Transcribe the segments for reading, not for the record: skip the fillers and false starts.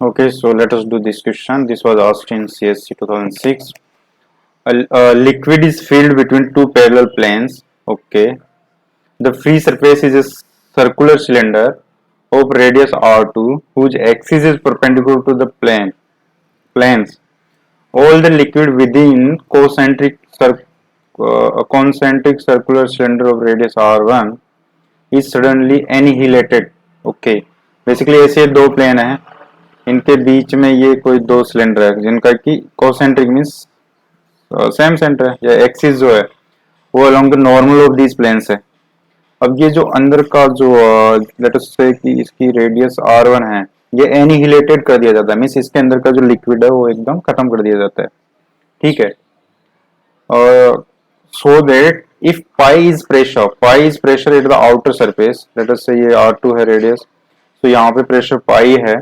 Okay, so let us do this question. This was asked in CSC 2006. A liquid is filled between two parallel planes. Okay, the free surface is a circular cylinder of radius r2 whose axis is perpendicular to the planes. All the liquid within concentric circular cylinder of radius r1 is suddenly annihilated. Okay, basically ऐसे दो plane हैं, इनके बीच में ये कोई दो cylinder है जिनका कि कॉसेंट्रिक मीन्स सेम सेंटर है या एक्सिस जो है वो along the normal of these planes है। अब ये जो अंदर का जो लेट अस से कि इसकी रेडियस r1 है, ये एनिहिलेटेड कर दिया जाता है, मीन्स इसके अंदर का जो लिक्विड है वो एकदम खत्म कर दिया जाता है। ठीक है, so that if pi is pressure at the outer surface, let us say ये r2 है रेडियस, तो यहाँ पे प्रेशर पाई है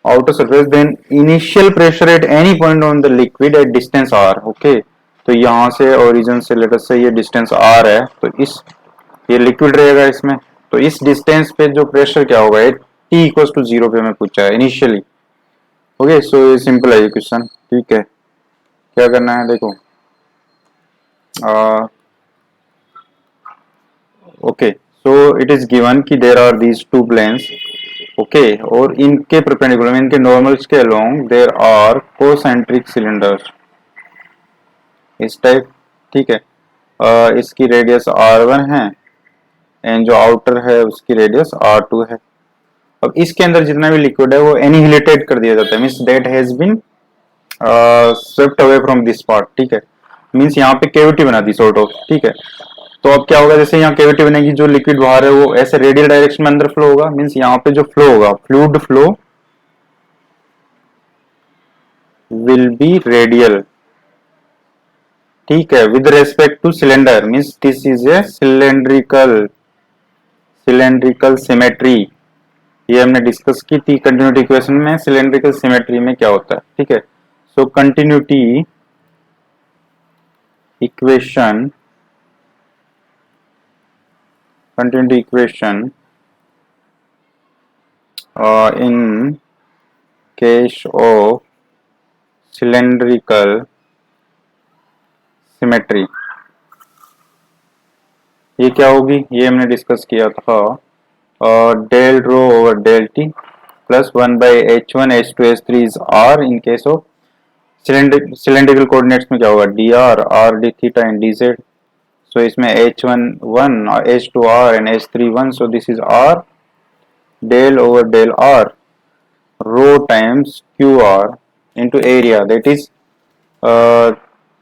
outer surface, then initial pressure at any point on the liquid at distance r. okay, तो यहाँ से origin से लेट अस से ये डिस्टेंस r है, तो इस ये लिक्विड रहेगा इसमें, तो इस डिस्टेंस पे जो प्रेशर क्या होगा t इक्वल्स टू 0 पे हमें पूछा है इनिशियली। ओके, सो ये सिंपल है ये क्वेश्चन। ठीक है, क्या करना है देखो, okay, so it is given कि there are these two planes. Okay, और इनके परपेंडिकुलर इनके नॉर्मल्स के along there are concentric cylinders इस टाइप। ठीक है, इसकी रेडियस r1 है एंड जो आउटर है उसकी रेडियस r2 है। अब इसके अंदर जितना भी लिक्विड है वो एनिहिलेटेड कर दिया जाता है, means that has been swept away from this part. ठीक है, मीन्स यहाँ पे केविटी बना दी सॉर्ट ऑफ। ठीक है, तो अब क्या होगा, जैसे यहाँ केविटी बनेगी, जो लिक्विड बाहर है वो ऐसे रेडियल डायरेक्शन में अंदर फ्लो होगा, मीन्स यहाँ पे जो फ्लो होगा fluid flow will be radial. ठीक है, with respect to cylinder, means this is a cylindrical symmetry. ये हमने डिस्कस की थी कंटिन्यूटी इक्वेशन में, सिलेंड्रिकल सिमेट्री में क्या होता है। ठीक है, so continuity equation in case of cylindrical symmetry, ये क्या होगी, ये हमने डिस्कस किया था, del rho over del T plus 1 by h1 h2 h3 is r। In case of cylindrical coordinates में क्या होगा, dr r d theta and dz। So इसमें h1 1 h2 r and h3 1, so this is r del over del r rho times qr into area, that is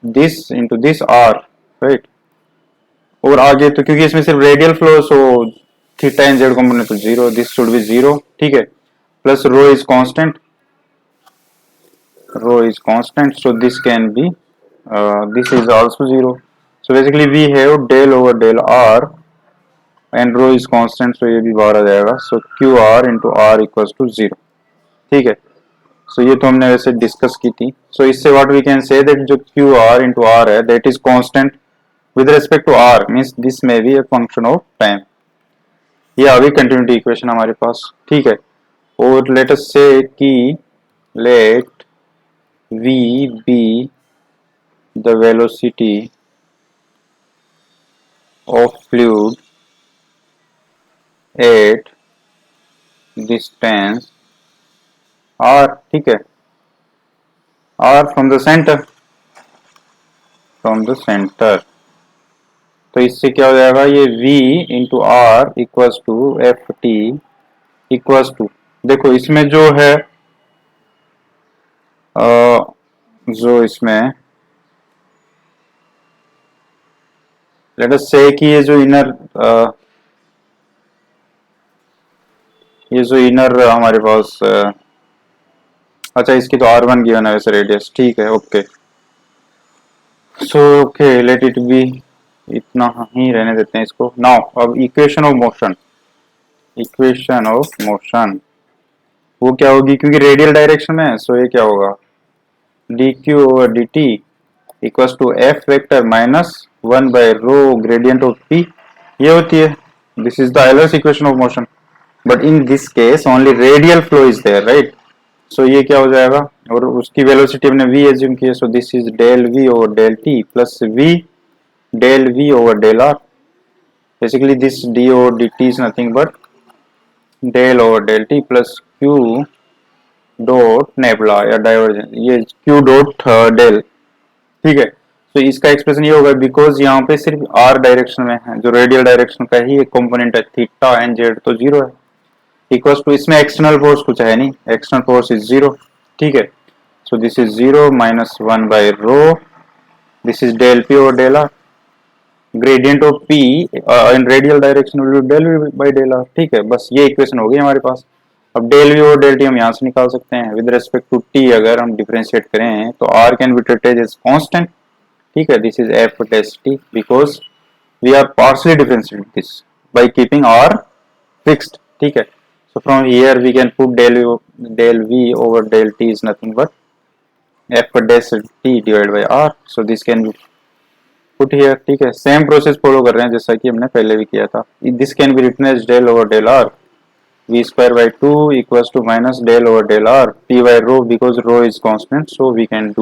this into this r, right। और आगे तो क्योंकि इसमें सिर्फ radial flow, so theta and Z component तो zero, this should be zero. ठीक है, plus rho is constant, so this can be this is also zero. So basically we have del over del r and rho is constant, so ये भी बाहर आ जाएगा, सो Q R into R equals to 0। ठीक है, सो ये तो हमने वैसे डिस्कस की थी। सो इससे what we can say that जो क्यू आर इंटू आर है that is constant with respect to R, means this may be a function of time. ये आ गई कंटिन्यूटी इक्वेशन हमारे पास। ठीक है, और लेट अस से कि let V be the velocity of fluid at distance r। ठीक है, r फ्रॉम द सेंटर, तो इससे क्या हो जाएगा, ये v into R equals to F T equals to, देखो इसमें जो है जो इसमें लेट अस से कि ये जो इनर हमारे पास अच्छा इसकी तो r1 गिवन है वैसे रेडियस। ठीक है, okay, so okay let it be, इतना ही रहने देते हैं इसको। नाउ अब इक्वेशन ऑफ मोशन वो क्या होगी, क्योंकि रेडियल डायरेक्शन में है, सो ये क्या होगा, dq over dt equals to f vector minus 1 by rho gradient of p, ये होती है, this is the Euler's equation of motion. But in this case only radial flow is there, right. So ये क्या हो जाएगा, और उसकी velocity हमने v एज्यूम की है, so this is del v over del t plus v del v over del r. Basically this d over dt is nothing but del over del t plus q dot nabla या divergence, ये q dot del. ठीक है, तो इसका expression ये होगा because यहाँ पे सिर्फ r डायरेक्शन में है, जो रेडियल डायरेक्शन का ही एक कंपोनेंट है, थीटा एंड जेड तो जीरो है. इक्वल टू इसमें एक्सटर्नल फोर्स कुछ है नहीं, एक्सटर्नल फोर्स इज जीरो. ठीक है, so this is zero minus one by rho, this is del P और del R. Gradient of P in radial direction will be del V by del R. ठीक है, बस ये equation हो गई हमारे पास. अब डेल वी और डेल टी हम यहाँ से निकाल सकते हैं. विद रेस्पेक्ट टू टी अगर हम डिफरेंशिएट करें तो R can be treated as constant. ठीक है, this is F dash T because we are partially differentiate this by keeping R fixed. ठीक है, so from here we can put del v over del t is nothing but f dash t divided by r. so this can be put here. ठीक है, same process follow कर रहे हैं जैसा कि हमने पहले भी किया था. This can be written as del over del r v square by 2 equals to minus del over del r t by rho because rho is constant, so we can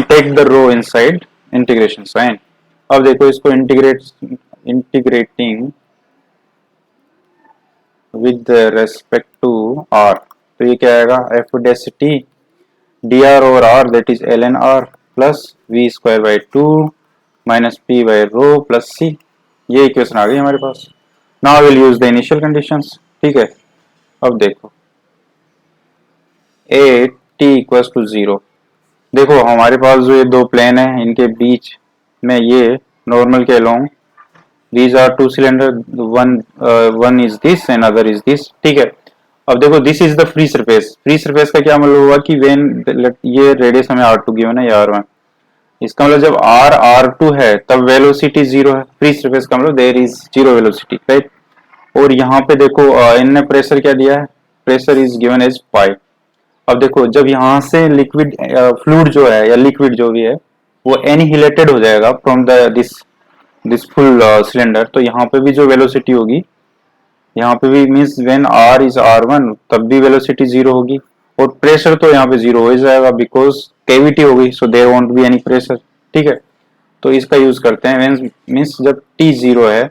take the rho inside integration sign. अब देखो इसको integrating with respect to r, तो ये क्या आएगा f dash t dr over r that is ln r plus v square by 2 minus p by rho plus c. ये equation आ गई हमारे पास. now we'll use the initial conditions. ठीक है, अब देखो a t equals to 0. देखो हमारे पास जो ये दो प्लेन है इनके बीच में ये नॉर्मल के along these are two cylinder, one is this and other is this. ठीक है, अब देखो this is the free surface. Free surface का क्या मतलब हुआ कि वेन ये रेडियस हमें r2 गिवन है या r1, इसका मतलब जब r2 है तब वेलोसिटी जीरो है. फ्री सरफेस का मतलब there is zero velocity, right. और यहाँ पे देखो इनने प्रेशर क्या दिया है, pressure is given as pi. अब देखो जब यहाँ से लिक्विड फ्लूइड जो है या लिक्विड जो भी है वो एनिहिलेटेड हो जाएगा from the this full cylinder, तो यहाँ पे भी जो वेलोसिटी होगी यहाँ पे भी means when r is r1 तब भी वेलोसिटी जीरो होगी. और प्रेशर तो यहाँ पे जीरो हो जाएगा बिकॉज कैविटी हो गई, so there won't be any pressure. ठीक है, तो इसका यूज करते हैं मीन्स जब t जीरो है,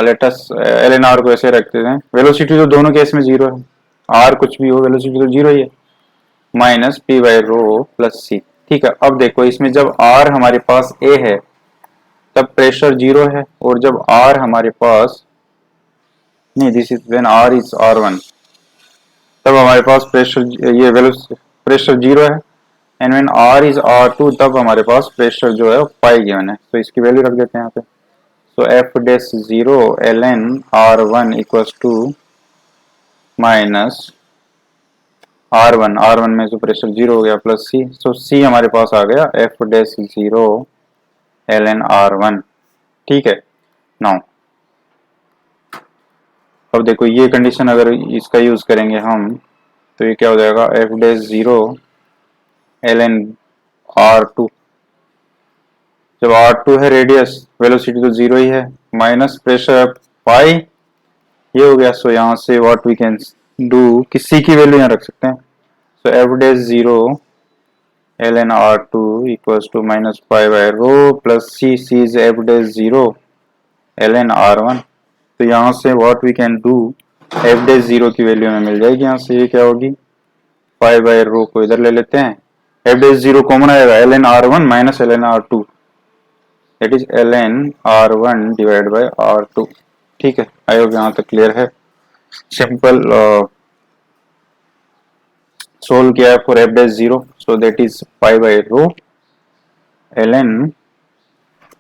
लेट अस ln r को ऐसे रखते हैं. वेलोसिटी तो दोनों केस में जीरो है, r कुछ भी हो वेलोसिटी तो जीरो ही है, minus p by rho plus c. ठीक है, अब देखो इसमें जब r हमारे पास a है तब प्रेशर जीरो है, और जब r हमारे पास नहीं, this is when r is r1 तब हमारे पास प्रेशर जीरो है. And when r is r2 तब हमारे पास प्रेशर जो है पाई गिवन है, तो इसकी वैल्यू रख देते हैं यहाँ पे. So f dash zero ln r1 equals to minus r1 में जो प्रेशर जीरो हो गया प्लस c, सो c हमारे पास आ गया f dash zero ln r1. ठीक है, नाउ अब देखो ये कंडीशन अगर इसका यूज करेंगे हम तो ये क्या हो जाएगा f dash zero ln r2. जब r2 है रेडियस, वेलोसिटी तो जीरो ही है, माइनस प्रेशर पाई, ये हो गया. सो यहाँ से व्हाट वी कैन डू कि c की वैल्यू यहाँ रख सकते हैं. So f dash zero ln r2 equals to minus pi by rho plus c is f dash zero ln r1. तो यहाँ से what we can do f dash zero की वैल्यू हमें मिल जाएगी. यहाँ से ये क्या होगी, पाई बाय रो को इधर ले लेते हैं, f डैश जीरो कॉमन आएगा ln r1 minus ln r2, that is ln r1 divide by r2. ठीक है, आई होप यहाँ तक क्लियर है. सिंपल सोल्व किया है for f dash zero, so that is pi by rho ln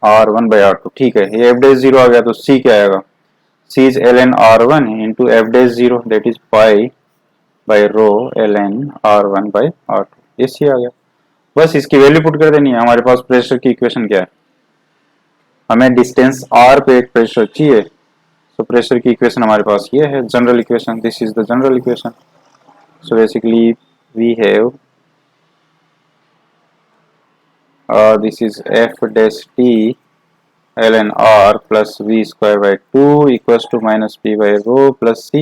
r1 by r2. ठीक है, ये f डैश जीरो आ गया तो c क्या आएगा, c is ln r1 into f dash 0 that is pi by rho ln r1 by r2. ये c आ गया. बस इसकी वैल्यू पुट कर देनी है. हमारे पास प्रेशर की इक्वेशन क्या है, हमें डिस्टेंस r पे एक प्रेशर चाहिए, तो प्रेशर की इक्वेशन हमारे पास ये है, general equation. This is the general equation. So basically we have this is f dash t ln r plus v square by 2 equals to minus p by rho plus c.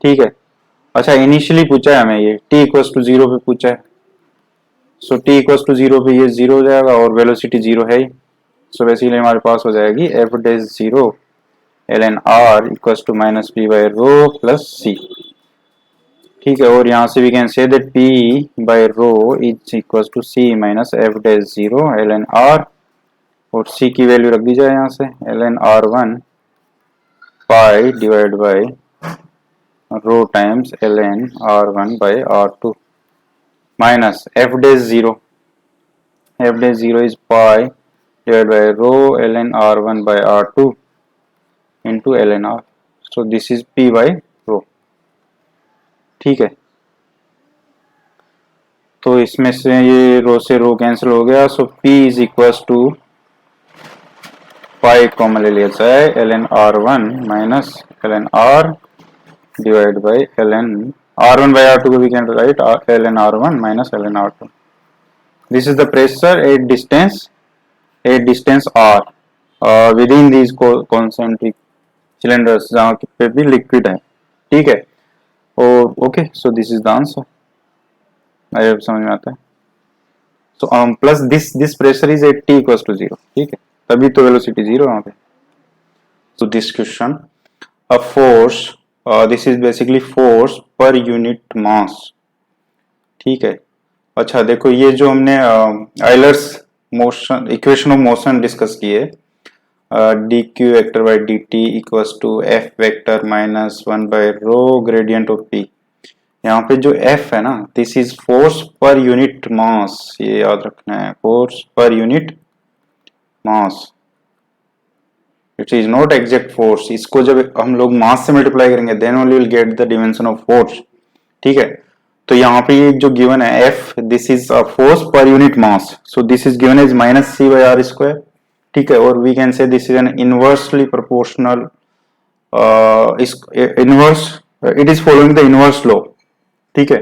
ठीक है, अच्छा initially पूछा है हमें, ये t equals to 0 पे पूछा है, सो t इक्वल्स टू 0 पे ये 0 हो जाएगा और वेलोसिटी 0 है ही, सो बेसिकली हमारे पास हो जाएगी F dash 0 ln r equals to minus P by rho plus C. ठीक है, और यहाँ से we can say that p by rho is equals to c minus F dash 0 ln r, और c की वैल्यू रख दी जाए यहाँ से ln r1 pi divide by rho times ln r1 by r2 minus f dash 0 is pi divided by rho ln r1 by r2 into ln r, so this is p by rho। ठीक है, तो इसमें से ये रो से रो cancel हो गया, so p is equals to pi common ले लिया जाए ln r1 minus ln r divide by ln r1 by r2 को we can write ln r1 minus ln r2। This is the pressure at distance r within these concentric cylinders जहाँ पे भी liquid है। ठीक है, और okay, so this is the answer, आई समझ में आता है। So plus this pressure is at t equals to 0। ठीक है, तभी तो वेलोसिटी 0 वहाँ पे। So this question, uh force, this is basically force पर यूनिट मास। ठीक है, अच्छा देखो ये जो हमने Euler's motion equation of motion discuss किए, D Q vector by D T equals to F vector minus 1 by rho gradient of P. यहाँ पे जो एफ है ना, दिस इज फोर्स पर यूनिट मास, ये याद रखना है, फोर्स पर unit mass, it is not exact force. इसको जब हम लोग मास से मल्टीप्लाई करेंगे then only will get the dimension of force. ठीक है, तो यहाँ पे ये जो गिवन है F, this is a force पर unit mass, so this is given as minus C by R square. ठीक है, और we can say this is an inversely proportional inverse, it is following the inverse law. ठीक है,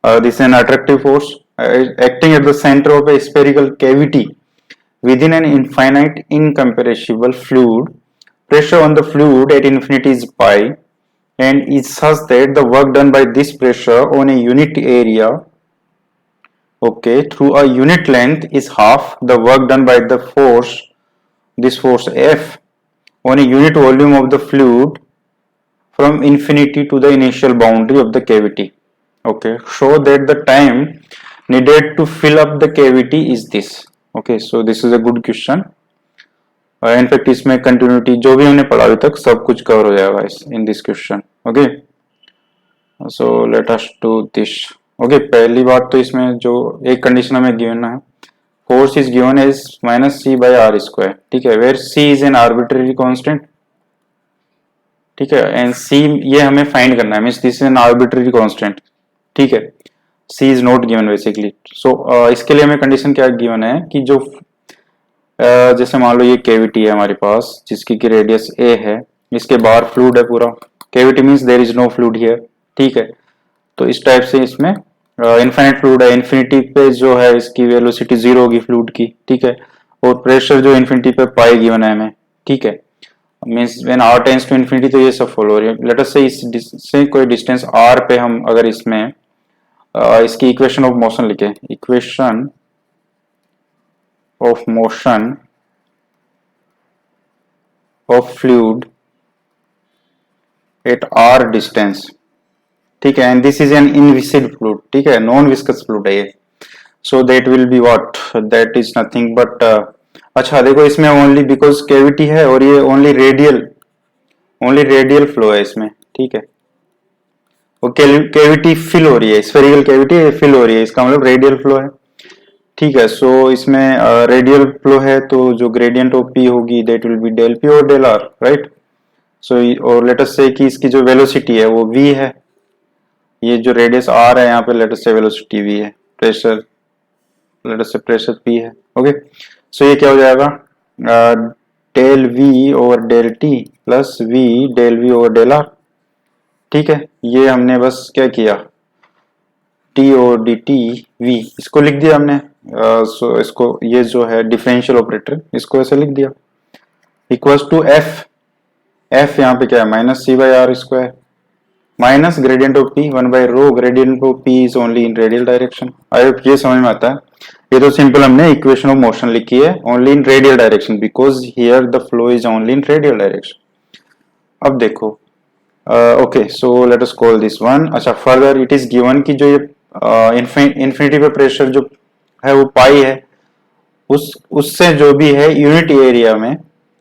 this is an attractive force acting at the centre of a spherical cavity within an infinite incompressible fluid. Pressure on the fluid at infinity is pi and is such that the work done by this pressure on a unit area, okay, through a unit length is half the work done by the force, this force F, on a unit volume of the fluid from infinity to the initial boundary of the cavity. Okay, show that the time needed to fill up the cavity is this. Okay, so this is a good question. In fact इसमें continuity जो भी हमने पढ़ा अभी तक सब कुछ cover हो जाएगा in this question. Okay, so let us do this. Okay, पहली बात तो इसमें जो एक कंडीशन हमें गिवन है, force is given as minus C by R square. ठीक है, where C is an arbitrary constant. ठीक है, एंड सी ये हमें फाइंड करना है, means this is an arbitrary constant. ठीक है, C is not given basically. So इसके लिए हमें कंडीशन क्या गिवन है कि जो जैसे मान लो ये कैविटी है हमारे पास जिसकी की रेडियस a है, इसके बाहर फ्लूइड है पूरा, cavity means there is no fluid here. ठीक है, तो इस टाइप से इसमें इनफाइनाइट फ्लूइड है, इन्फिनिटी पे जो है इसकी वेलोसिटी 0 होगी फ्लूइड की। ठीक है, और प्रेशर जो इन्फिनिटी पे पाई गिवन है हमें। ठीक है, means when r tends to infinity, तो ये सब फॉलो हो रही है। लेट अस से इससे कोई डिस्टेंस r पे हम अगर इसमें इसकी इक्वेशन ऑफ मोशन लिखे, equation of motion of fluid at r distance. ठीक है, and this is an inviscid fluid. ठीक है, नॉन विस्कस फ्लूइड है ये, so that will be what, that is nothing but, अच्छा देखो इसमें ओनली बिकॉज कैविटी है और ये ओनली रेडियल फ्लो है इसमें। ठीक है, वो कैविटी फिल हो रही है, स्फेरिकल कैविटी फिल हो रही है, इसका मतलब रेडियल फ्लो है। ठीक है, सो इसमें रेडियल फ्लो है तो जो ग्रेडियंट ऑफ पी होगी that will be del P और डेल आर, राइट। सो और लेट अस से कि इसकी जो वेलोसिटी है वो v है, ये जो रेडियस r है यहाँ पे let us say velocity v है, pressure let us say pressure p है। ओके, सो ये क्या हो जाएगा, del v over del t plus v del v over del r। ठीक है, ये हमने बस क्या किया, t और dt v इसको लिख दिया हमने, सो इसको ये जो है डिफरेंशियल ऑपरेटर इसको ऐसे लिख दिया, इक्वल्स टू f यहाँ पे क्या है minus C by R square. Minus gradient of P 1/रो gradient of P is only in radial direction. I hope ये समझ में आता है। ये तो सिंपल हमने इक्वेशन ऑफ मोशन लिखी है only in radial direction because here the flow is only in radial direction. अब देखो okay so let us call this one. अच्छा फर्दर इट इज गिवन कि जो ये इन्फिनिटी पे प्रेशर जो है वो पाई है, उससे जो भी है यूनिट एरिया में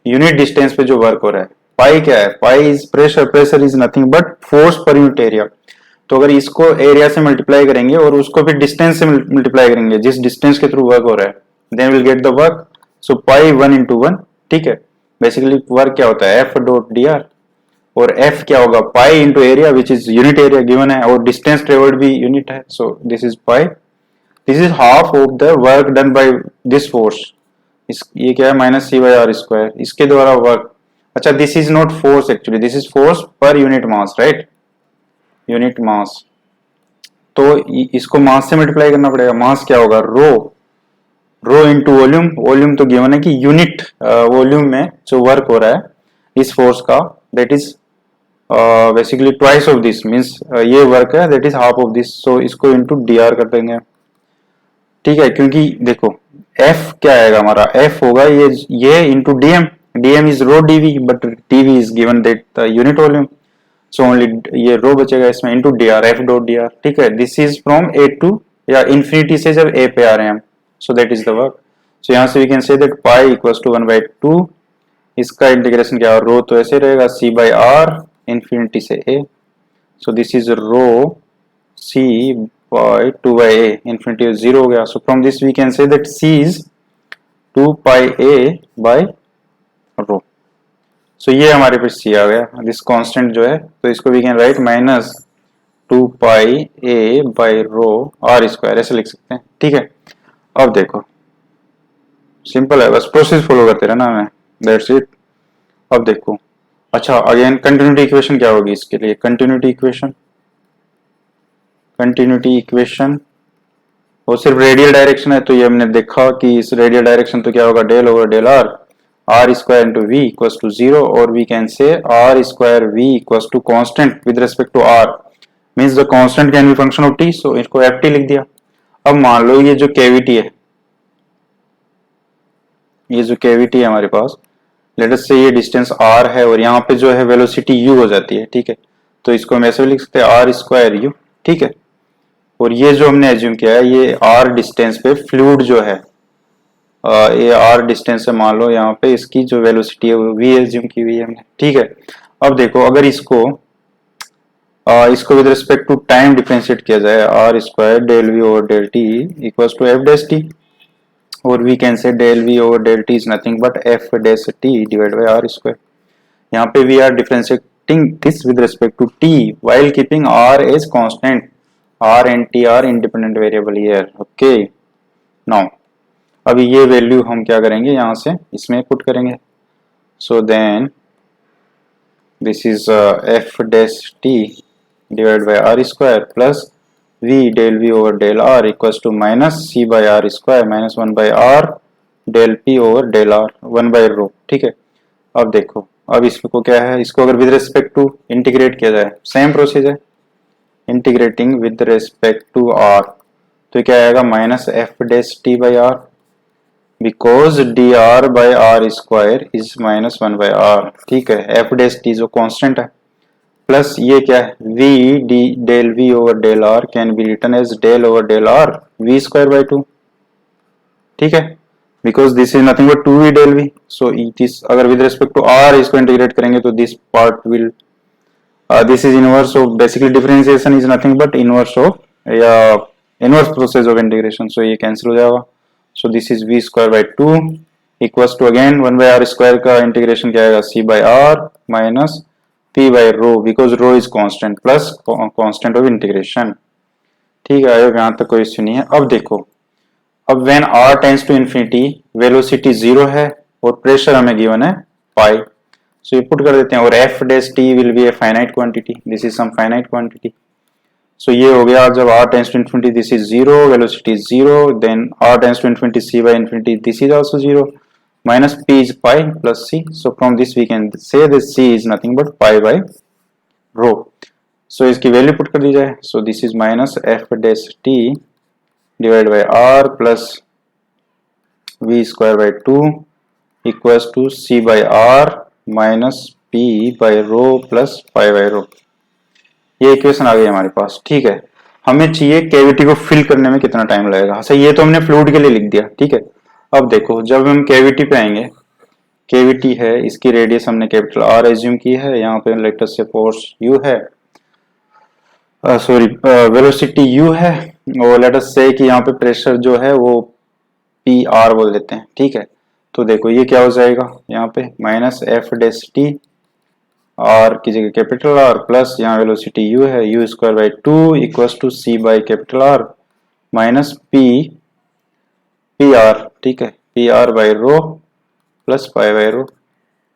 यूनिट डिस्टेंस पे जो वर्क हो रहा है, पाई क्या है, pi is pressure, pressure is nothing but force per unit area. तो अगर इसको एरिया से मल्टीप्लाई करेंगे और उसको फिर डिस्टेंस से मल्टीप्लाई करेंगे जिस डिस्टेंस के थ्रू वर्क हो रहा है, then will get the work. So pi 1 into 1, ठीक है। बेसिकली वर्क क्या होता है एफ डॉट डी आर, और एफ क्या होगा pi into area which is unit area given है, और डिस्टेंस ट्रेवल्ड भी यूनिट है। So this is pi, this is half of the work done by this force. ये क्या है minus C by R square, इसके द्वारा वर्क। अच्छा this is not force actually, this is force पर unit mass, right, unit mass. तो इसको मास से मल्टीप्लाई करना पड़ेगा। मास क्या होगा रो, रो इंटू वॉल्यूम, वॉल्यूम तो गिवन है कि यूनिट वॉल्यूम में जो वर्क हो रहा है इस फोर्स का, that is basically twice of this, means ये वर्क है that is half of this. So इसको इंटू डी आर कर देंगे, ठीक है। क्योंकि देखो F क्या आएगा हमारा, F होगा ये into DM, DM is rho DV but DV is given that the unit volume. So only ये रो बचेगा इसमें into D R, F dot D R, ठीक है। This is from A to या इन्फिनिटी से जब ए पे आ रहे हैं हम, so that is the work. So यहाँ से we can say that pi equals to 1/2, इसका इंटीग्रेशन क्या रो तो ऐसे रहेगा सी बाई आर इन्फिनिटी से A. So this is rho C by 2 by a, infinity 0 हो गया। So from this we can say that c is 2 pi a by rho। So ये हमारे पे c आ गया, this constant जो है, तो इसको we can write minus 2 pi a by rho r square, ऐसे लिख सकते हैं, ठीक है। अब देखो सिंपल है, बस प्रोसेस फॉलो करते रहना हमें, दैट्स इट। अब देखो अच्छा अगेन कंटिन्यूटी इक्वेशन क्या होगी इसके लिए, कंटिन्यूटी इक्वेशन, कंटिन्यूटी इक्वेशन वो सिर्फ रेडियल डायरेक्शन है, तो ये हमने देखा कि इस रेडियल डायरेक्शन तो क्या होगा del over del R, R square into V equals to 0, और we can say R square V equals to constant with respect to R, means the constant can be function of T, so इसको F T लिख दिया। अब मान लो ये जो cavity है, ये जो कैविटी है हमारे पास, लेट अस से ये डिस्टेंस आर है और यहाँ पे जो है वेलोसिटी यू हो जाती है, ठीक है। तो इसको हम ऐसे लिख सकते हैं आर स्क्वायर यू, ठीक है। और ये जो हमने एज्यूम किया है ये आर डिस्टेंस पे फ्लूइड जो है, ये आर डिस्टेंस से मान लो यहाँ पे इसकी जो वेलोसिटी है वो वी एज्यूम की हुई है हमने, ठीक है। अब देखो अगर इसको इसको with respect to time differentiate किया जाए, R square del V over del T equals to F dash T, और we can say del V over del T is nothing but F dash T divide by R square. यहाँ पे we are differentiating this with respect to T while keeping R as constant, R and T are independent variable here, okay। now अभी ये value हम क्या करेंगे यहाँ से इसमें पुट करेंगे। so then this is f dash t divided by r square plus v del v over del r equals to minus c by r square minus 1 by r del p over del r 1 by rho, ठीक है। अब देखो अब इसको क्या है, इसको अगर विद रिस्पेक्ट टू इंटीग्रेट किया जाए, सेम प्रोसेस है, integrating with respect to R, तो क्या आएगा minus F dash T by R, because D R by R square is minus 1 by R, ठीक है। एफ डैश टी जो कांस्टेंट है, प्लस ये क्या है V D del V over del R can be written as del over del R V square by 2, ठीक है, because this is nothing but 2v del V. So this अगर with respect to R इसको integrate करेंगे तो this part will this is inverse of, basically differentiation is nothing but inverse of inverse process of integration, so ये cancel हो जाएगा। so this is v square by 2 equals to again 1 by r square का integration क्या आएगा c by r minus p by rho because rho is constant plus constant of integration, ठीक है। यहाँ तक कोई इश्यू नहीं है। अब देखो अब when r tends to infinity velocity 0 है और pressure हमें given है pi, so ये पुट कर देते हैं, और f dash t will be a finite quantity, this is some finite quantity। so ये हो गया जब r tends to infinity this is 0, velocity is 0, then r tends to infinity c by infinity this is also 0, minus p is pi plus c, so from this we can say that c is nothing but pi by rho। सो इसकी value put कर दी जाए, so this is minus F dash T divide by R plus V square by two equals to C by R minus P by rho plus pi by rho. ये equation आ गई हमारे पास। ठीक है, हमें चाहिए कैविटी को फिल करने में कितना टाइम लगेगा। अच्छा, ये तो हमने फ्लूइड के लिए लिख दिया। ठीक है, अब देखो जब हम कैविटी पे आएंगे, कैविटी है, इसकी रेडियस हमने कैपिटल आर एज्यूम की है, यहाँ पे लेटस से फोर्स यू है, सॉरी वेलोसिटी यू है, और लेटस से कि यहाँ पे प्रेशर जो है वो पी आर बोल देते हैं। ठीक है, तो देखो ये क्या हो जाएगा, यहाँ पे minus F dash T R की जगह कैपिटल आर प्लस यहाँ वेलोसिटी यू है, U square by two equals to C by capital R minus P P R. ठीक है, P R by rho plus pi by rho,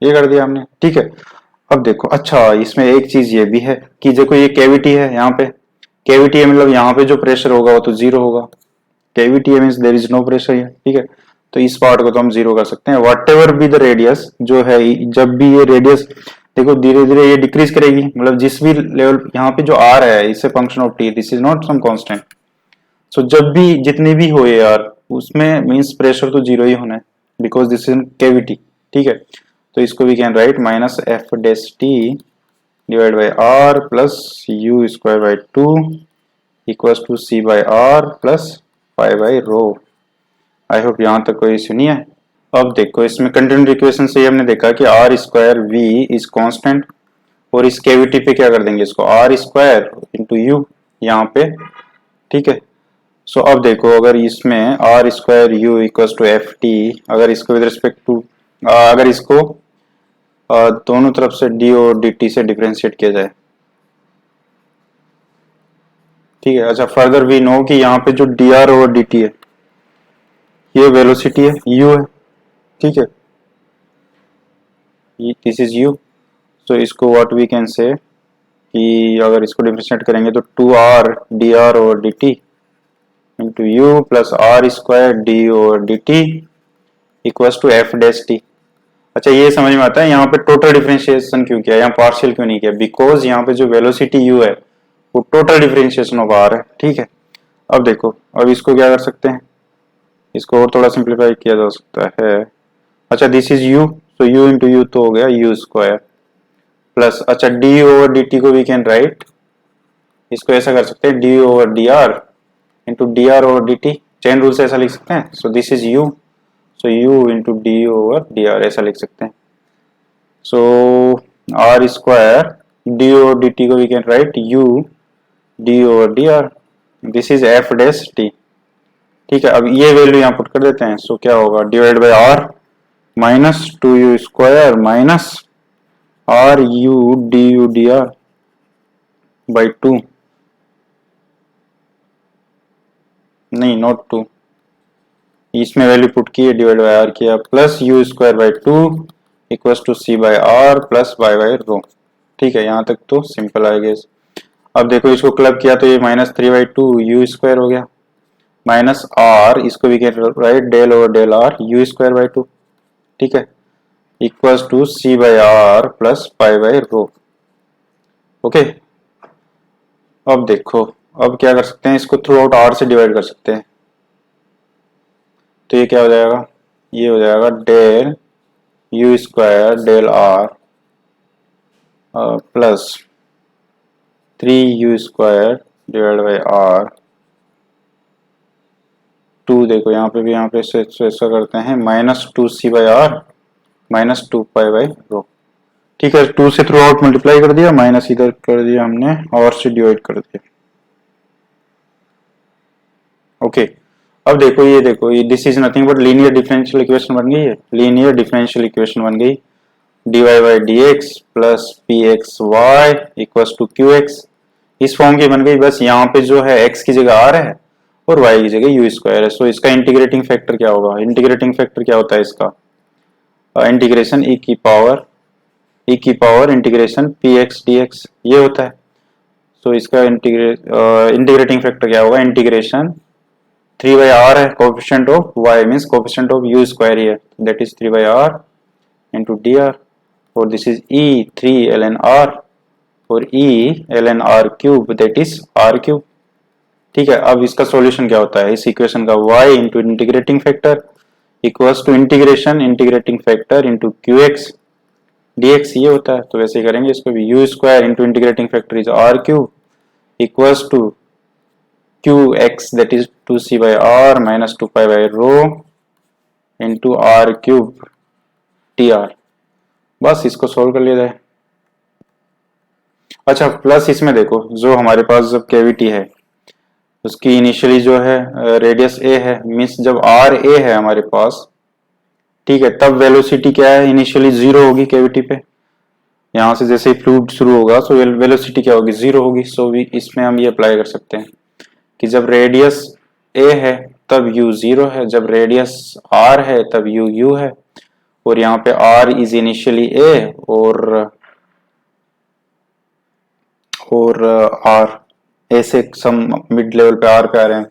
ये कर दिया हमने। ठीक है, अब देखो, अच्छा इसमें एक चीज ये भी है कि देखो ये कैविटी है, यहाँ पे कैविटी है, मतलब यहाँ पे जो प्रेशर होगा वो तो जीरो होगा। कैविटी है means there is no pressure है। ठीक है, तो इस पार्ट को तो हम जीरो कर सकते हैं। What ever be the radius जो है, जब भी ये रेडियस देखो धीरे धीरे ये डिक्रीज करेगी, मतलब जिस भी लेवल यहाँ पे जो आर है इससे function of T, this is not some constant. So जब भी जितने भी हो यार उसमें मींस प्रेशर तो जीरो ही होना है, बिकॉज दिस इज कैविटी। ठीक है, तो इसको भी can write minus F dash T divide by R plus U square by two equals to C by R plus pi by rho. I hope यहाँ तक कोई इश्यू नहीं है। अब देखो इसमें कंटिन्यूटी इक्वेशन से हमने देखा कि R square V is constant, और इस कैविटी पे क्या कर देंगे, इसको आर स्क्वायर इंटू यू यहाँ पे। ठीक है, सो अब देखो अगर इसमें R square U equals to F T, अगर इसको विद रिस्पेक्ट टू अगर इसको दोनों तरफ से डी और डी टी से डिफरेंशिएट किया जाए। ठीक है, अच्छा फर्दर वी नो कि यहाँ पे जो डी आर और डी टी है ये वेलोसिटी है, यू है। ठीक है, दिस इज यू, सो इसको व्हाट वी कैन से कि अगर इसको डिफरेंशिएट करेंगे तो टू आर डी आर और D T into U plus R square D और D T equals to F dash T. अच्छा ये समझ में आता है यहाँ पे टोटल डिफरेंशिएशन क्यों किया, यहाँ पार्शियल क्यों नहीं किया, बिकॉज यहाँ पे जो वेलोसिटी यू है वो टोटल डिफरेंशिएशन ऑफ आर है। ठीक है, अब देखो अब इसको क्या कर सकते हैं, इसको और थोड़ा सिंप्लीफाई किया जा सकता है। अच्छा दिस इज यू, तो यू इंटू यू तो हो गया यू स्क्वायर प्लस, अच्छा डी ओवर डी टी को वी कैन राइट, इसको ऐसा कर सकते हैं D over D R into D R over D T, chain rule से ऐसा लिख सकते हैं। So this is U, so u into D over D R ऐसा लिख सकते हैं। So R square D over D T को we can write u D over D R, this is F dash T. ठीक है, अब ये value यहाँ पुट कर देते हैं। सो क्या होगा, divide by R minus two U square minus R U D R by two, नहीं नॉट टू, इसमें वैल्यू पुट की है डिवाइड बाई आर किया plus U square by two equals to C by R plus by by rho. ठीक है, यहाँ तक तो सिंपल आ गया। अब देखो इसको क्लब किया तो ये minus three by two U square हो गया माइनस आर, इसको भी can write del over del R U square by two. ठीक है, equals to C by R plus pi by rho. Okay, अब देखो अब क्या कर सकते हैं, इसको थ्रू आउट आर से डिवाइड कर सकते हैं। तो ये क्या हो जाएगा, ये हो जाएगा del U square del R plus three U square divide by R two, देखो यहाँ पे भी यहाँ पे ऐसा करते हैं minus two C by R minus two pi by rho. ठीक है, टू से थ्रू आउट मल्टीप्लाई कर दिया, माइनस इधर कर दिया हमने और से डिवाइड कर दिया। ओके, अब देखो ये this is nothing but linear differential equation बन गई है, लीनियर डिफरेंशियल इक्वेशन बन गई, dy by D X plus P X Y equals to Q X, इस फॉर्म की बन गई। बस यहाँ पे जो है x की जगह r है और y की जगह u स्क्वायर है। सो इसका इंटीग्रेटिंग फैक्टर क्या होगा, इंटीग्रेटिंग फैक्टर क्या होता है इसका, इंटीग्रेशन e की power integration P X D X ये होता है। सो इसका इंटीग्रेटिंग फैक्टर क्या होगा, इंटीग्रेशन थ्री बाई आर है coefficient of y means coefficient of u square ही है, that is three by R into D R, और this is e three ln r और E L N R cube that is R cube. ठीक है, अब इसका solution क्या होता है इस इक्वेशन का, y into integrating factor equals to integration integrating factor into Q X dx ये होता है। तो वैसे ही करेंगे इसको भी, U square into integrating factor is R cube equals to Q X that is 2c by R minus 2 pi by rho into R cube T R. बस इसको सोल्व कर लिया जाए। अच्छा, प्लस इसमें देखो जो हमारे पास जब कैविटी है उसकी इनिशियली जो है रेडियस ए है, मीन्स जब आर ए है हमारे पास, ठीक है, तब वेलोसिटी क्या है इनिशियली जीरो होगी कैविटी पे। यहाँ से जैसे ही फ्लूइड शुरू होगा सो वेलोसिटी क्या होगी, जीरो होगी। सो इसमें हम ये अप्लाई कर सकते हैं कि जब रेडियस ए है तब यू जीरो है, जब रेडियस आर है तब यू यू है, और यहाँ पे आर इज इनिशियली ए और आर ए से सम मिड लेवल पे आर पे आ रहे हैं,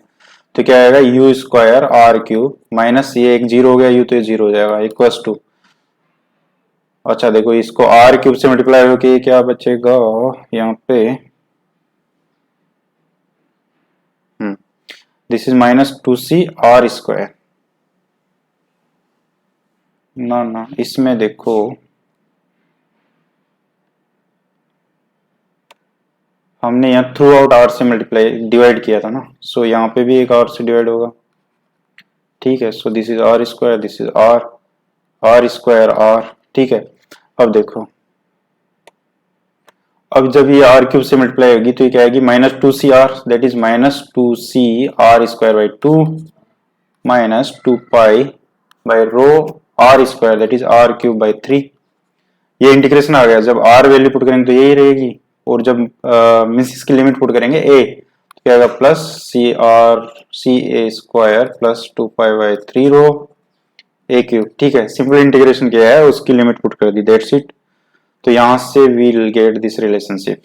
तो क्या आएगा U square R cube minus ये एक जीरो हो गया, यू तो ये जीरो हो जाएगा इक्वल्स टू, अच्छा देखो इसको आर क्यूब से मल्टीप्लाई होके क्या बचेगा यहाँ पे, this is minus 2c R square. ना ना, इसमें देखो हमने यहाँ थ्रू आउट आर से मल्टीप्लाई डिवाइड किया था ना, सो यहाँ पे भी एक आर से डिवाइड होगा। ठीक है, so this is R square, this is R square R. ठीक है, अब देखो अब जब ये आर क्यूब से मल्टीप्लाई होगी तो ये क्या आएगी minus 2c R that is minus 2c R square by 2 minus 2 pi by rho R square that is R cube by 3। ये इंटीग्रेशन आ गया, जब आर वैल्यू पुट करेंगे तो यही रहेगी, और जब मीन्स इसकी लिमिट पुट करेंगे ए तो क्या आएगा plus C A square plus 2 pi by 3 rho A cube. ठीक है, सिंपल इंटीग्रेशन किया है, उसकी लिमिट पुट कर दी, दैट्स इट। तो यहां से we'll get this relationship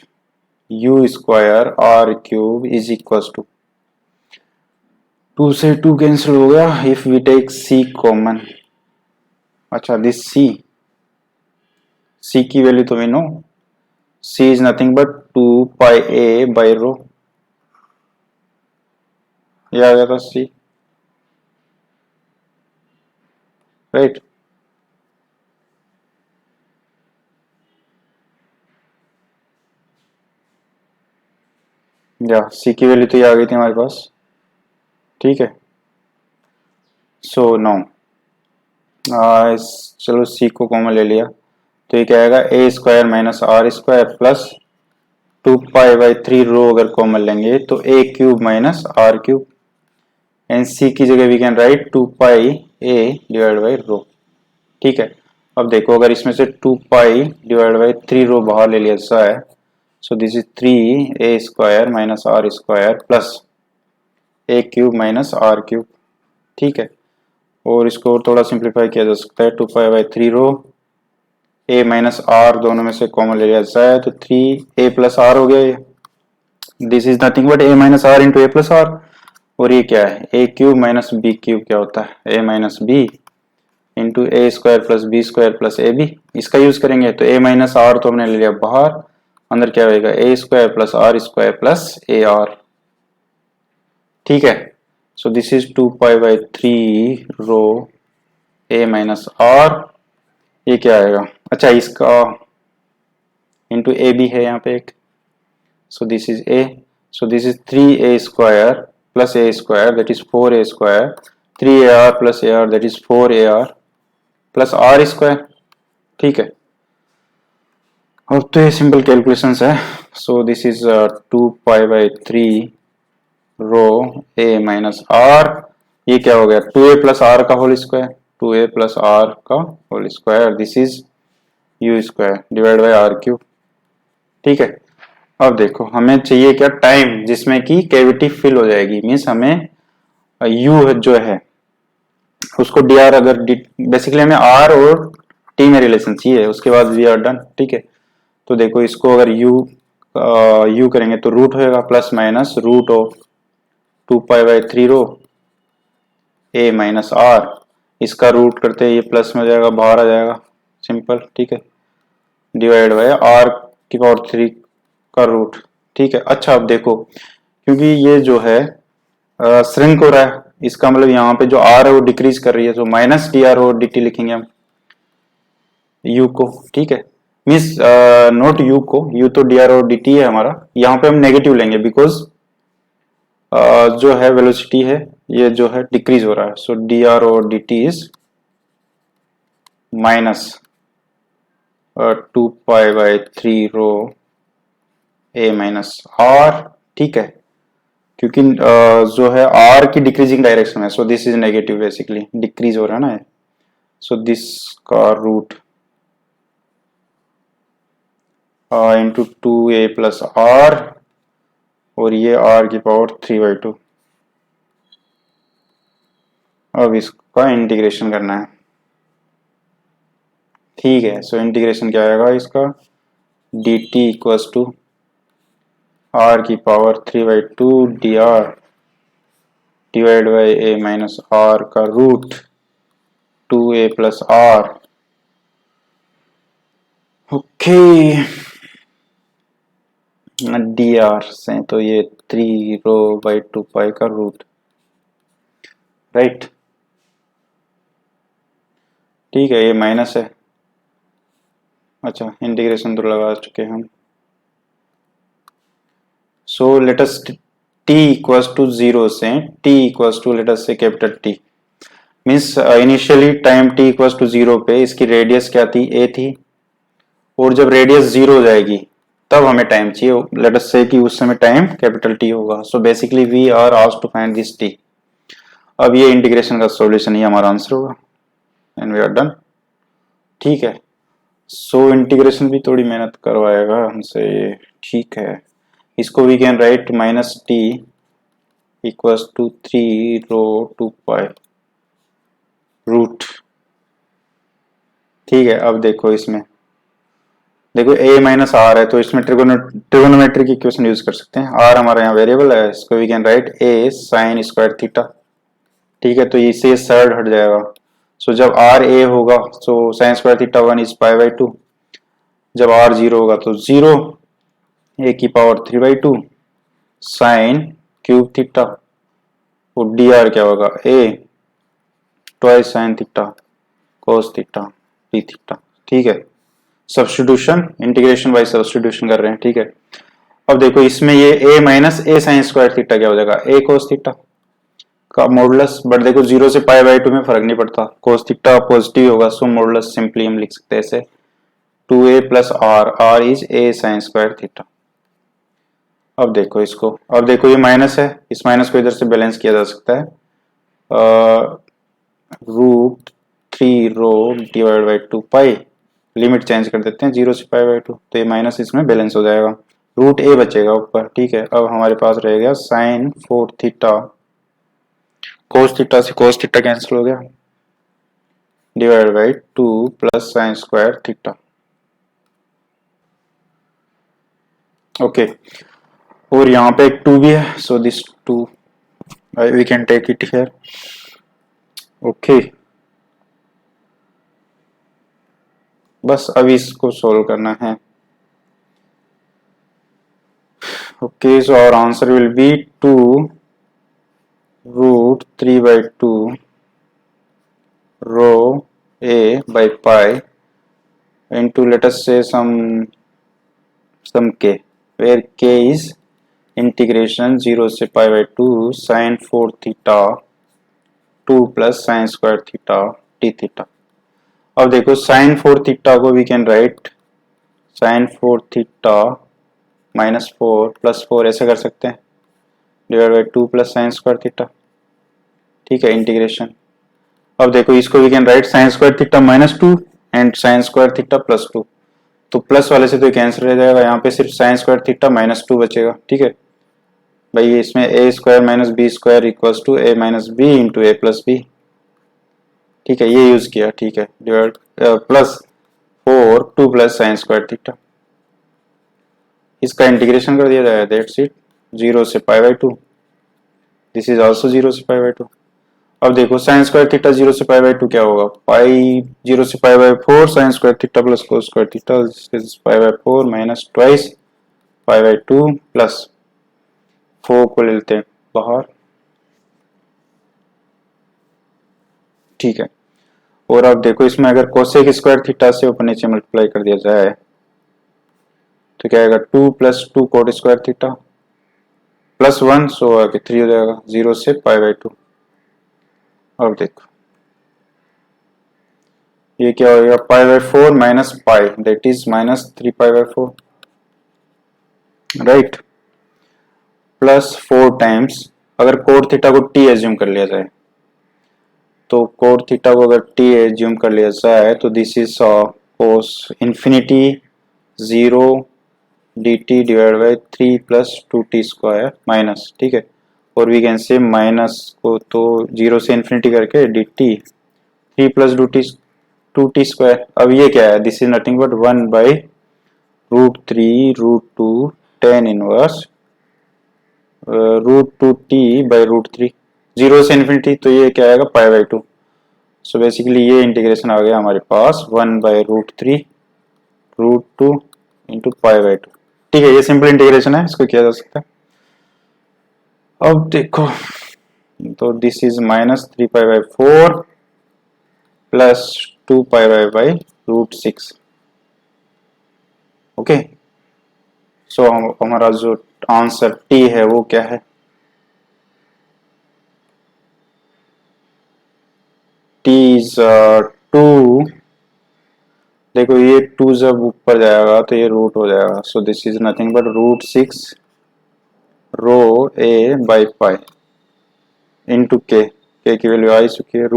U square R cube is equal to 2 से 2 कैंसिल हो गया, if we take C common. अच्छा, दिस सी की वैल्यू तो we know, C is nothing but 2 pi A by rho, ये आ गया था सी, राइट। या सी की वैल्यू तो ये आ गई थी हमारे पास। ठीक है, सो नो चलो सी को कॉमन ले लिया तो ये क्या आएगा A square minus R square plus 2 pi by 3 rho, अगर कॉमन लेंगे तो A cube minus R cube, and C की जगह we can write 2 pi A divide by rho. ठीक है, अब देखो अगर इसमें से 2 पाई डिवाइड बाई 3 रो बाहर ले लिया जाए, so this is 3 A square minus R square plus A cube minus R cube. ठीक है, और इसको और थोड़ा सिंप्लीफाई किया जा सकता है, 2 pi by 3 rho A minus R दोनों में से कॉमन ले लिया जाए तो 3 ए प्लस आर हो गया ये, this is nothing but A minus R into A plus R, और ये क्या है A cube minus B cube क्या होता है A minus B into A square plus B square plus A B. इसका यूज करेंगे तो ए माइनस आर तो हमने ले लिया बाहर, अंदर क्या होगा A square plus R square plus A R. ठीक है, so this is 2 pi by 3 rho A minus R, ये क्या आएगा, अच्छा इसका इंटू ए बी है यहाँ पे एक, so this is A, so this is 3 A square plus A square that is 4 A square, 3 A R plus A R that is 4 A R plus R square. ठीक है, अब तो ये simple calculation है, so this is 2 pi by 3 rho A minus R, ये क्या हो गया 2a प्लस आर का whole square, 2a plus R का whole square, this is U square divide by R cube. ठीक है, अब देखो हमें चाहिए क्या टाइम जिसमें कि कैविटी फिल हो जाएगी, मीन्स हमें यू जो है उसको डी आर, अगर बेसिकली हमें आर और टी में रिलेशन चाहिए, उसके बाद वी आर डन। ठीक है, तो देखो इसको अगर यू करेंगे तो रूट होएगा plus minus root of 2 pi by 3 rho A minus R, इसका रूट करते हैं ये प्लस में हो जाएगा बाहर आ जाएगा सिंपल। ठीक है, डिवाइड बाय आर की पावर 3 का रूट। ठीक है, अच्छा अब देखो, क्योंकि ये जो है श्रिंक हो रहा है, इसका मतलब यहाँ पे जो आर है वो डिक्रीज कर रही है, तो माइनस डी आर और डी टी लिखेंगे हम यू को। ठीक है, मीन्स नोट यू को, यू तो डी आर और डी टी है हमारा, यहाँ पे हम नेगेटिव लेंगे बिकॉज जो है वेलोसिटी है ये जो है डिक्रीज हो रहा है, सो डी आर और डी टी इज माइनस 2 पाई/3 रो ए माइनस आर। ठीक है, क्योंकि जो है आर की डिक्रीजिंग डायरेक्शन है, so this is negative, basically decrease हो रहा है ना, सो दिस का रूट इंटू 2a+r और ये r की पावर 3/2। अब इसका इंटीग्रेशन करना है। ठीक है, सो इंटीग्रेशन क्या आएगा इसका, D T equals to R की power 3/2 D R divide by A minus R का root 2a+r। Okay, D R से तो ये 3 रो/2 पाई का रूट, राइट। ठीक है, ये माइनस है, अच्छा इंटीग्रेशन तो लगा चुके हम। सो let us t equals to 0 से t equals to let us say capital T, means initially time t equals to 0 पे इसकी रेडियस क्या थी, a थी, और जब रेडियस 0 हो जाएगी तब हमें टाइम चाहिए, लेट अस से कि उस समय टाइम कैपिटल T होगा। So basically we are asked to find this t। अब ये इंटीग्रेशन का सॉल्यूशन ही हमारा आंसर होगा एंड वी आर डन। ठीक है, सो इंटीग्रेशन भी थोड़ी मेहनत करवाएगा हमसे ये, ठीक है। इसको we can write minus T equals to 3 रो/2 पाई रूट। ठीक है, अब देखो इसमें देखो a माइनस आर है, तो इसमें ट्रिगोनोमेट्रिक इक्वेशन यूज कर सकते हैं। r हमारा यहाँ वेरिएबल है, इसको we can write a sine square theta. ठीक है, तो इससे साइड हट जाएगा, सो जब r a होगा तो साइन स्क्वायर थीटा 1 इज पाई/2, जब r 0 होगा तो 0 a की पावर 3/2 साइन क्यूब थीटा, और डी आर क्या होगा, a twice sine theta cos theta D theta. ठीक है, सब्स्टिट्यूशन, इंटीग्रेशन बाय सब्स्टिट्यूशन कर रहे हैं। ठीक है, अब देखो इसमें ये a minus a sine square theta क्या हो जाएगा, a कोस थीटा का मॉडुलस, बट देखो 0 से पाई/2 में फर्क नहीं पड़ता, कोस थीटा पॉजिटिव होगा, सो मॉडुलस सिंपली हम लिख सकते हैं ऐसे 2a+r, r is a sine square theta. अब देखो इसको, अब देखो ये माइनस है, इस माइनस को इधर से बैलेंस किया जा सकता है, रूट 3 रो/2 पाई, लिमिट चेंज कर देते हैं 0 से पाई/2, तो ये माइनस इसमें बैलेंस हो जाएगा, रूट a बचेगा ऊपर। ठीक है, अब हमारे पास रहेगा साइन 4 थीटा, कोस थीटा से कोस थीटा कैंसिल हो गया, divide by 2 plus sine square theta. Okay, और यहाँ पे एक 2 भी है, so this 2 we can take it here. Okay, बस अभी इसको सोल्व करना है। Okay, so our answer will be 2 root 3/2 rho a by pi into let us say some k, where k is integration 0 से pi/2 sin 4 theta 2 plus sine square theta D theta. अब देखो sine 4 theta को we can write sine 4 theta -4 plus 4 ऐसे कर सकते हैं, divide by 2 plus sine square theta. ठीक है, इंटीग्रेशन। अब देखो इसको we can write sine square theta -2 and sine square theta +2, तो प्लस वाले से तो कैंसिल हो जाएगा, यहाँ पे सिर्फ साइन स्क्वायर थीटा -2 बचेगा। ठीक है भाई, इसमें a square minus B square equals to a minus B into a plus B. ठीक है, ये यूज किया। ठीक है, divide plus 4 2 plus sine square theta, इसका इंटीग्रेशन कर दिया जाएगा, दैट्स इट, 0 से pi/2, दिस इज आल्सो 0 से pi/2। अब देखो साइन स्क्वायर थीटा 0 से pi/2 क्या होगा, पाई 0 से pi/4 sine square theta plus cos square theta, this is pi/4 minus twice π/2 plus 4 को ले लेते हैं बाहर, ठीक है। और अब देखो इसमें अगर कोसेक स्क्वायर थीटा से ऊपर नीचे मल्टीप्लाई कर दिया जाए तो क्या आएगा, 2 plus 2 coat square theta plus 1, सो आगे 3 हो जाएगा, 0 से π/2। अब देखो ये क्या हो गया, π/4 minus pi, that is minus 3π/4, right. Plus 4 times, अगर कोट थीटा को t एज्यूम कर लिया जाए, तो कोट थीटा को अगर t एज्यूम कर लिया जाए तो this is cos infinity 0 dt divide by 3 plus 2t square minus, ठीक है। और वी कैन से माइनस को तो 0 से इन्फिनिटी करके dt 3 प्लस 2t स्क्वायर। अब ये क्या है, this is nothing but 1/√3√2 tan inverse √2t/√3, 0 से इन्फिनिटी, तो ये क्या आएगा π/2। सो बेसिकली ये इंटीग्रेशन आ गया हमारे पास 1/√3√2 इंटू π/2, ठीक है। ये सिंपल इंटीग्रेशन है, इसको किया जा सकता है। अब देखो तो this is minus 3π/4 plus 2π/√6, okay. So हमारा जो आंसर t है वो क्या है, t इज 2, देखो ये 2 जब ऊपर जाएगा तो ये रूट हो जाएगा, so this is nothing but √6 rho a by pi into K की वैल्यू आ चुकी है,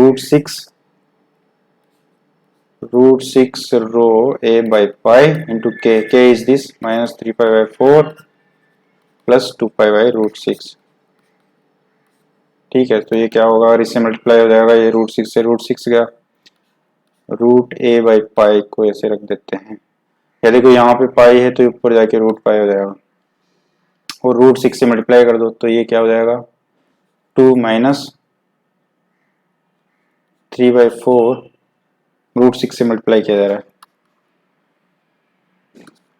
√6 rho a by pi into K is this minus 3π/4 plus 2π/√6, ठीक है। तो ये क्या होगा, और इससे मल्टीप्लाई हो जाएगा, ये √6 से √6 गया, √a/पाई को ऐसे रख देते हैं, या देखो यहाँ पे पाई है तो ऊपर जाके √पाई हो जाएगा, और √6 से मल्टीप्लाई कर दो तो ये क्या हो जाएगा, 2 माइनस 3/4 √6 से मल्टीप्लाई किया जा रहा है,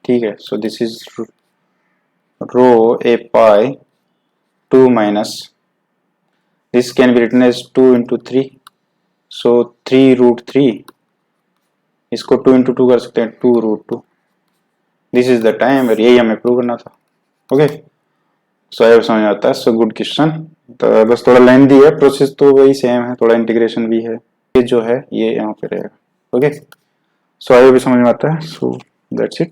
ठीक है। So this is rho a pi 2 minus, this can be written as 2 into 3, so 3√3, इसको 2 into 2 कर सकते हैं, 2√2, दिस इज द टाइम, और यही हमें प्रूव करना था, ओके। सो आई समझ आता है, सो गुड क्वेश्चन। तो बस थोड़ा लेंथी है, प्रोसेस तो वही सेम है, थोड़ा इंटीग्रेशन भी है, ये जो है ये यहाँ पे रहेगा, ओके। सो आई भी समझ में आता है, सो दैट्स इट।